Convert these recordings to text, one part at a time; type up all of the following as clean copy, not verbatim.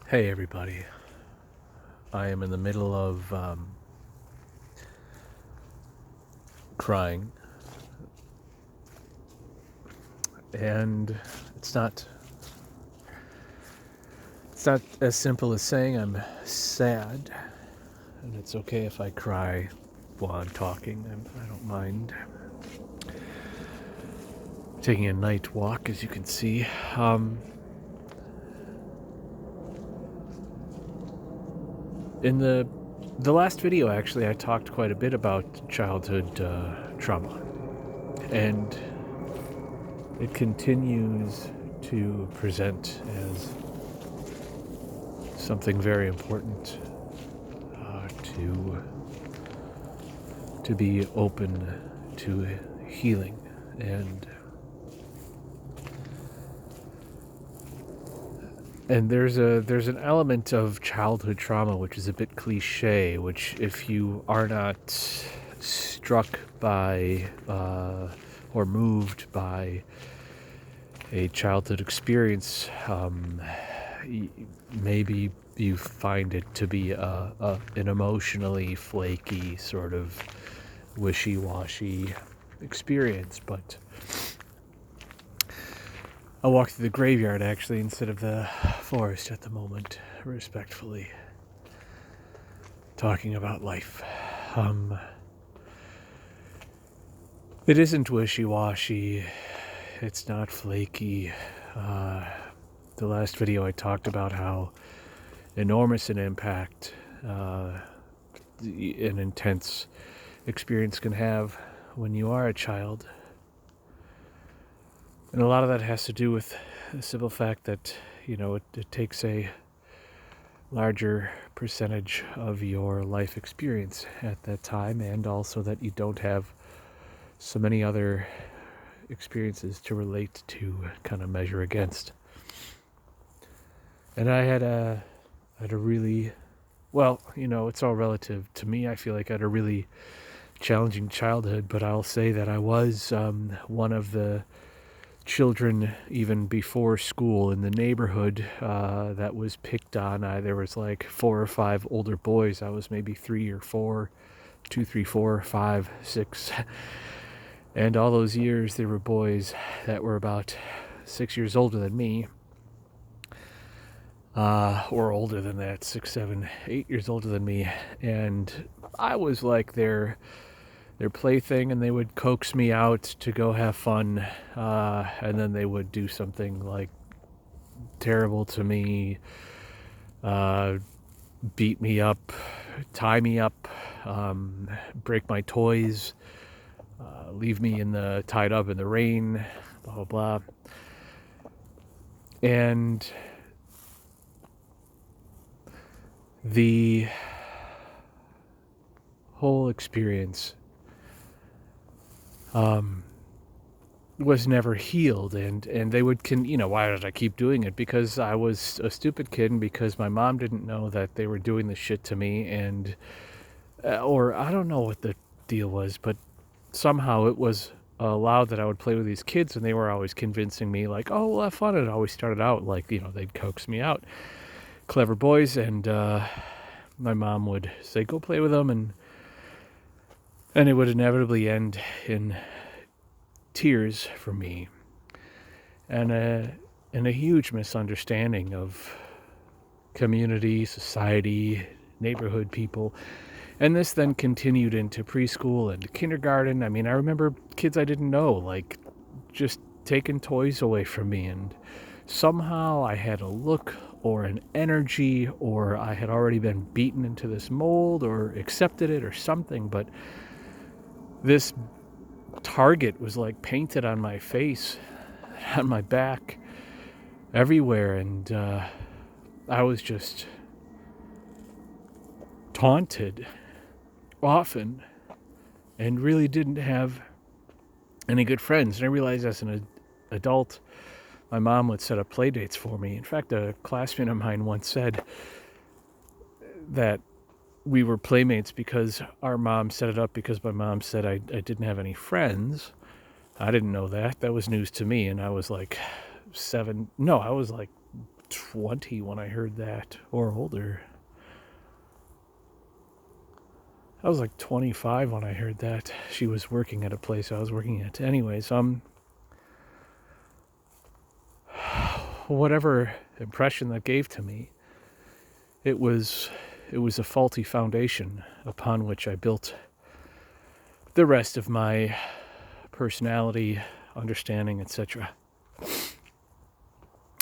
Hey everybody, I am in the middle of crying, and it's not it's not as simple as saying I'm sad, and it's okay if I cry while I'm talking. I don't mind. Taking a night walk, as you can see. In the last video, actually, I talked quite a bit about childhood trauma, and it continues to present as something very important to be open to healing. And there's an element of childhood trauma which is a bit cliche, which if you are not struck by or moved by a childhood experience, maybe you find it to be an emotionally flaky, sort of wishy-washy experience. But I'll walk through the graveyard, actually, instead of the forest at the moment, respectfully talking about life. It isn't wishy-washy. It's not flaky. The last video I talked about how enormous an impact an intense experience can have when you are a child. And a lot of that has to do with the simple fact that, it takes a larger percentage of your life experience at that time, and also that you don't have so many other experiences to relate to, kind of measure against. And I had a really, well, it's all relative. To me, I feel like I had a really challenging childhood, but I'll say that I was one of the children, even before school, in the neighborhood that was picked on. There was like 4 or 5 older boys. I was maybe 3 or 4, 2, 3, 4, 5, 6. And all those years, there were boys that were about 6 years older than me, or older than that, 6, 7, 8 years older than me. And I was like their plaything, and they would coax me out to go have fun, and then they would do something like terrible to me, beat me up, tie me up, break my toys, leave me tied up in the rain, blah blah blah. And the whole experience was never healed, and they would why did I keep doing it? Because I was a stupid kid, and because my mom didn't know that they were doing this shit to me, and or I don't know what the deal was, but somehow it was allowed that I would play with these kids, and they were always convincing me like, oh, we'll have fun. And it always started out like, they'd coax me out, clever boys, and my mom would say go play with them, and it would inevitably end in tears for me, and a huge misunderstanding of community, society, neighborhood people. And this then continued into preschool and kindergarten. I mean, I remember kids I didn't know, like, just taking toys away from me, and somehow I had a look or an energy, or I had already been beaten into this mold or accepted it or something, but this target was like painted on my face, on my back, everywhere, and I was just taunted often and really didn't have any good friends. And I realized as an adult, my mom would set up play dates for me. In fact, a classmate of mine once said that we were playmates because our mom set it up, because my mom said I didn't have any friends. I didn't know that. That was news to me, and I was like I was like 20 when I heard that, or older. I was like 25 when I heard that. She was working at a place I was working at. Anyways, whatever impression that gave to me, it was a faulty foundation upon which I built the rest of my personality, understanding, etc.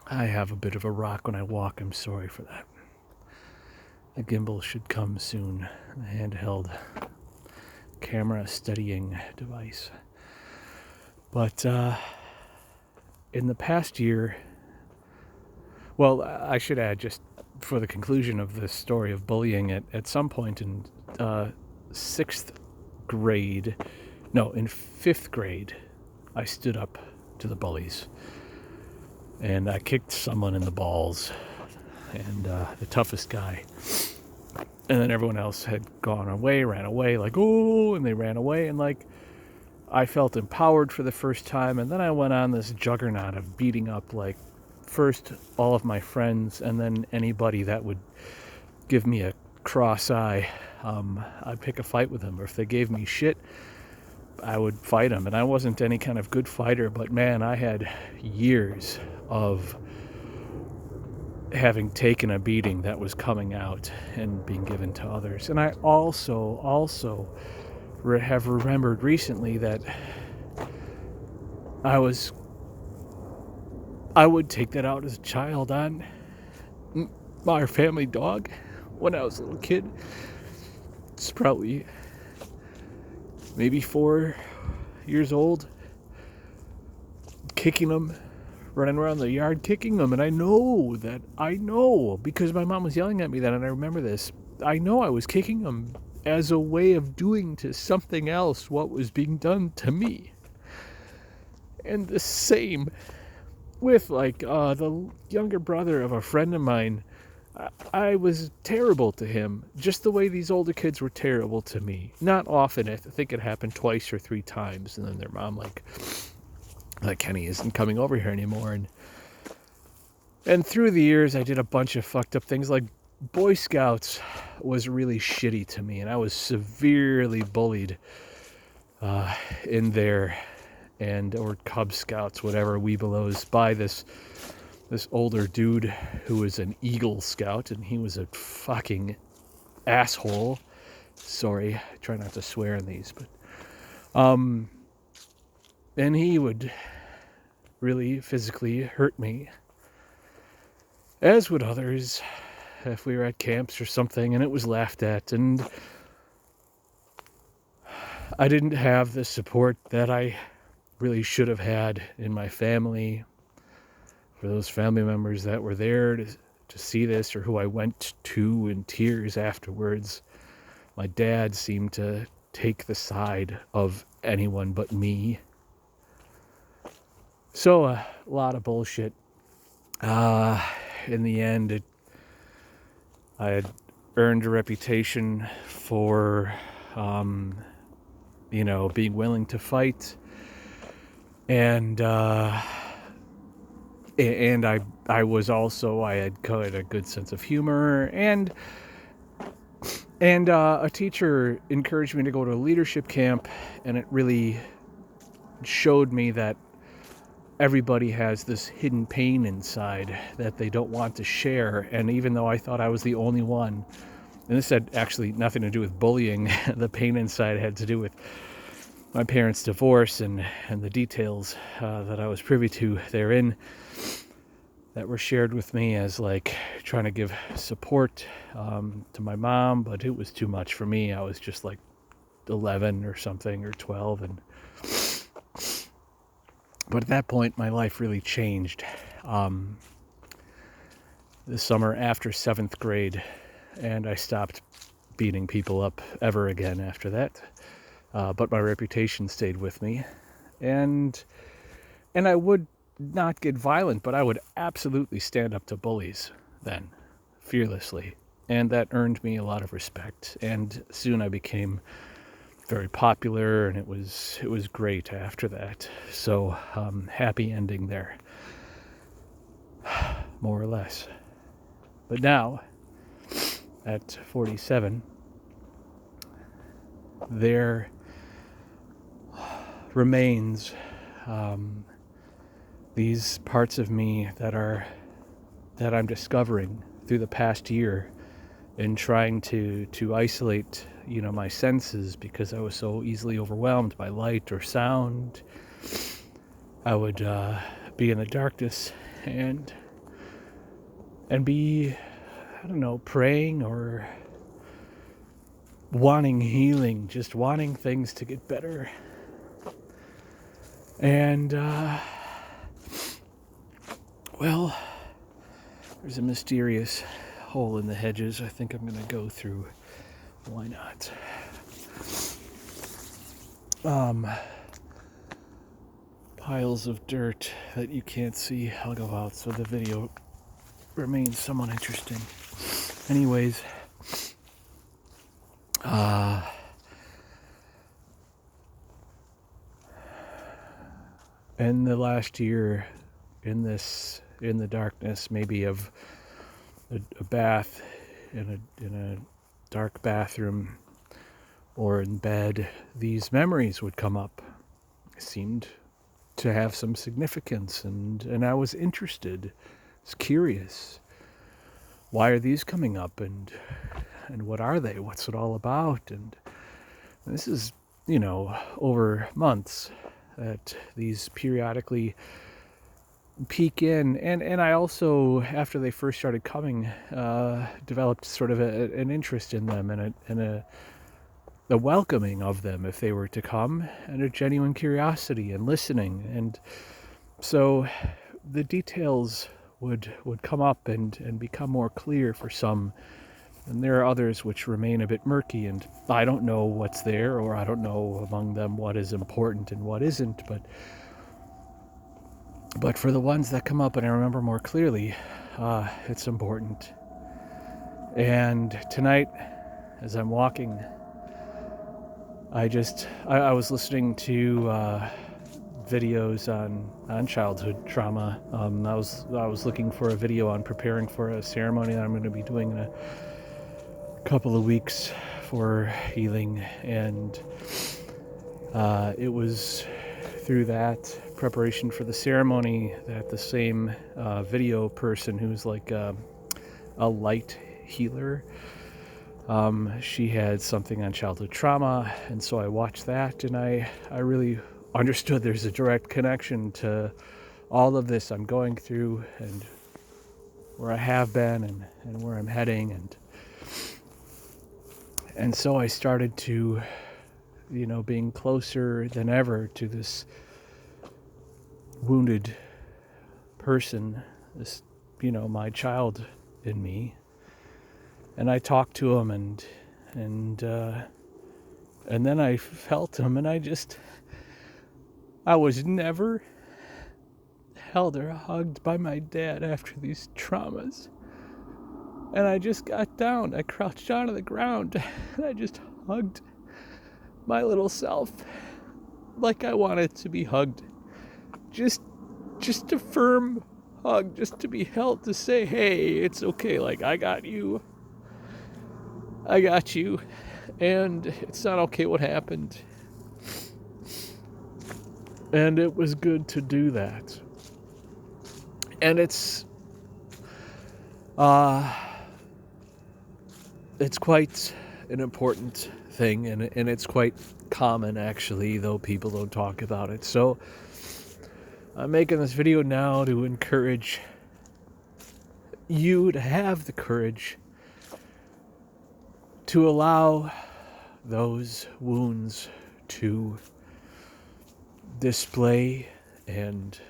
I have a bit of a rock when I walk. I'm sorry for that. The gimbal should come soon. The handheld camera steadying device. But in the past year, well, I should add, just for the conclusion of this story of bullying, at some point in fifth grade, I stood up to the bullies. And I kicked someone in the balls, and the toughest guy. And then everyone else had ran away, like, oh, and they ran away. And like, I felt empowered for the first time. And then I went on this juggernaut of beating up, like, first all of my friends, and then anybody that would give me a cross eye. I'd pick a fight with them, or if they gave me shit, I would fight them. And I wasn't any kind of good fighter, but man, I had years of having taken a beating that was coming out and being given to others. And I also have remembered recently that I would take that out as a child on our family dog when I was a little kid. It's probably maybe 4 years old, kicking them, running around the yard kicking them. And I know because my mom was yelling at me then, and I remember this. I know I was kicking them as a way of doing to something else what was being done to me. And the same with like the younger brother of a friend of mine. I was terrible to him, just the way these older kids were terrible to me. Not often. I think it happened twice or 3 times, and then their mom like Kenny isn't coming over here anymore. And through the years, I did a bunch of fucked up things. Like Boy Scouts was really shitty to me, and I was severely bullied in there, or Cub Scouts, whatever, Webelos, by this older dude who was an Eagle Scout, and he was a fucking asshole. Sorry, I try not to swear in these, but and he would really physically hurt me, as would others, if we were at camps or something, and it was laughed at. And I didn't have the support that I really should have had in my family, for those family members that were there to see this, or who I went to in tears afterwards. My dad seemed to take the side of anyone but me. So a lot of bullshit. In the end, I had earned a reputation for, being willing to fight, and I had quite a good sense of humor, and a teacher encouraged me to go to a leadership camp, and it really showed me that everybody has this hidden pain inside that they don't want to share. And even though I thought I was the only one, and this had actually nothing to do with bullying, the pain inside had to do with my parents' divorce and the details that I was privy to therein, that were shared with me as like trying to give support to my mom, but it was too much for me. I was just like 11 or something, or 12, but at that point my life really changed. The summer after 7th grade, and I stopped beating people up ever again after that. But my reputation stayed with me, and I would not get violent, but I would absolutely stand up to bullies then, fearlessly, and that earned me a lot of respect. And soon I became very popular, and it was great after that. So happy ending there. more or less. But now, at 47, there remains these parts of me that I'm discovering through the past year in trying to isolate, my senses, because I was so easily overwhelmed by light or sound. I would be in the darkness and be, I don't know, praying or wanting healing, just wanting things to get better. And, well, there's a mysterious hole in the hedges I think I'm going to go through. Why not? Piles of dirt that you can't see. I'll go out so the video remains somewhat interesting. Anyways, in the last year, in the darkness, maybe of a bath in a dark bathroom or in bed, these memories would come up. It seemed to have some significance, and I was interested. I was curious. Why are these coming up, and what are they? What's it all about? And this is, over months that these periodically peek in, and I also, after they first started coming, developed sort of an interest in them and a welcoming of them if they were to come, and a genuine curiosity and listening. And so the details would come up and become more clear for some, and there are others which remain a bit murky, and I don't know what's there, or I don't know among them what is important and what isn't, but for the ones that come up and I remember more clearly, it's important. And tonight, as I'm walking, I was listening to videos on childhood trauma. I was looking for a video on preparing for a ceremony that I'm going to be doing in a couple of weeks for healing, and it was through that preparation for the ceremony that the same video person who's like a light healer, she had something on childhood trauma, and so I watched that, and I really understood there's a direct connection to all of this I'm going through, and where I have been, and where I'm heading, and so I started to, being closer than ever to this wounded person, this, my child in me. And I talked to him, and then I felt him, and I was never held or hugged by my dad after these traumas. And I just got down, I crouched down to the ground, and I just hugged my little self like I wanted to be hugged. Just a firm hug, just to be held, to say, hey, it's okay, like, I got you, and it's not okay what happened. And it was good to do that. And it's quite an important thing, and it's quite common, actually, though people don't talk about it. So I'm making this video now to encourage you to have the courage to allow those wounds to display and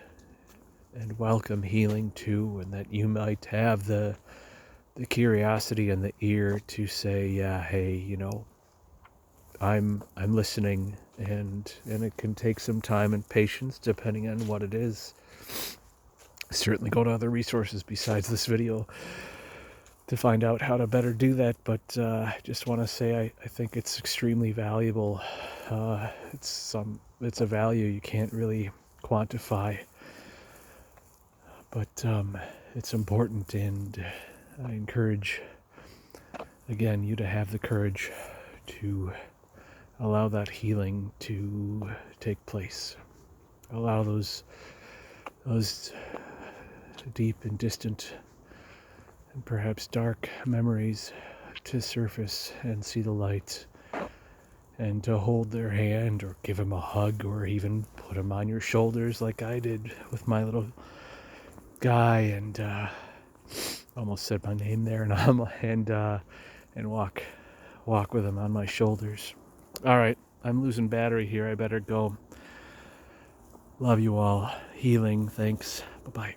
welcome healing too, and that you might have the curiosity and the ear to say, yeah, hey, I'm listening, and it can take some time and patience depending on what it is. Certainly go to other resources besides this video to find out how to better do that, but I just want to say I think it's extremely valuable. It's a value you can't really quantify, but it's important, and I encourage, again, you to have the courage to allow that healing to take place. Allow those deep and distant and perhaps dark memories to surface and see the light, and to hold their hand or give them a hug or even put them on your shoulders like I did with my little guy, and almost said my name there, and walk with him on my shoulders. All right, I'm losing battery here. I better go. Love you all. Healing. Thanks. Bye-bye.